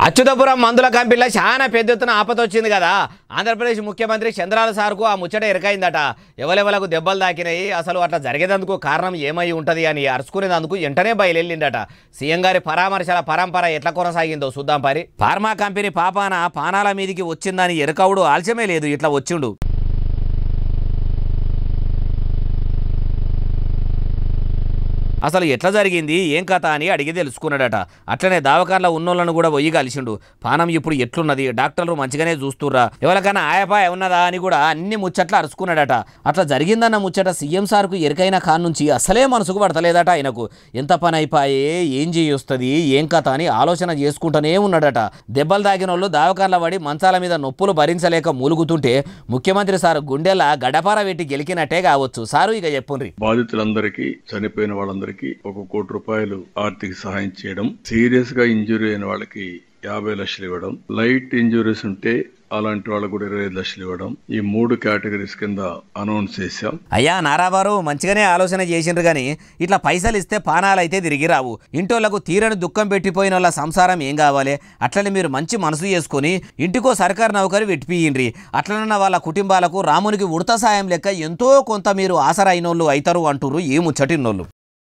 అచ్యుతపురం మందుల కంపెనీలో చాలా పెద్ద ఎత్తున ఆపద వచ్చింది కదా. ఆంధ్రప్రదేశ్ ముఖ్యమంత్రి చంద్రాల సార్కు ఆ ముచ్చట ఎరకైందట. ఎవరెవలకు దెబ్బలు తాకినాయి, అసలు అట్లా జరిగేందుకు కారణం ఏమై ఉంటుంది అని అరుచుకునేందుకు వెంటనే బయలుదేరిందట. సీఎం గారి పరామర్శల పరంపర ఎట్లా కొనసాగిందో చూద్దాం. ఫార్మా కంపెనీ పాపాన పానాల మీదికి వచ్చిందని ఎరకవుడు ఆలస్యమే లేదు, ఇట్లా వచ్చిండు. అసలు ఎట్లా జరిగింది ఏం కథ అని అడిగి తెలుసుకున్నాడట. అట్లనే దావకాన్లో ఉన్నోళ్ళను కూడా పోయి కలిసిండు. పానం ఇప్పుడు ఎట్లున్నది, డాక్టర్లు మంచిగానే చూస్తుర్రా, ఎవరికైనా ఆయాపాయ ఉన్నదా అని కూడా అన్ని ముచ్చట్లు అరుచుకున్నాడట. అట్లా జరిగిందన్న ముచ్చట సీఎం సార్కు ఎరికైన కాన్ నుంచి అసలే మనసుకు పడతలేదట. ఆయనకు ఎంత పని అయిపోయే, ఏం చేయొస్తుంది, ఏం కథ అని ఆలోచన చేసుకుంటూనే ఉన్నాడట. దెబ్బలు తాగిన వాళ్ళు దావకాన్ల పడి మంచాల మీద నొప్పులు భరించలేక మూలుగుతుంటే ముఖ్యమంత్రి సార్ గుండెల గడపార పెట్టి గెలికినట్టే కావచ్చు. సారు ఇక చెప్పుండ్రి. బాధితులందరికీ, చనిపోయిన వాళ్ళందరికీ ₹1 కోటి ఆర్థిక సహాయం చేయడం, సీరియస్ గా ఇంజురీ అయిన వాళ్ళకి 50 లక్షలు ఇవ్వడం, లైట్ ఇంజురీస్ ఉంటే అలాంటి వాళ్ళకు కూడా 25 లక్షలు ఇవ్వడం, ఈ 3 కేటగిరీస్ కింద అనౌన్స్ చేశాం. అయ్యా నారాబారు మంచిగానే ఆలోచన చేసిండ్రు కానీ ఇట్లా పైసలు ఇస్తే పానాలైతే తిరిగి రావు. ఇంటోళ్లకు తీరని దుఃఖం పెట్టిపోయిన వాళ్ళ సంసారం ఏం కావాలి? అట్లనే మీరు మంచి మనసు చేసుకుని ఇంటికో సర్కారు నౌకరి పెట్టిపోయిండ్రి. అట్లనన్న వాళ్ళ కుటుంబాలకు రామునికి ఉడత సాయం లెక్క ఎంతో కొంత మీరు ఆసరైనోళ్ళు అవుతారు అంటుర్రు ఈ ముచ్చటిన్నోళ్ళు.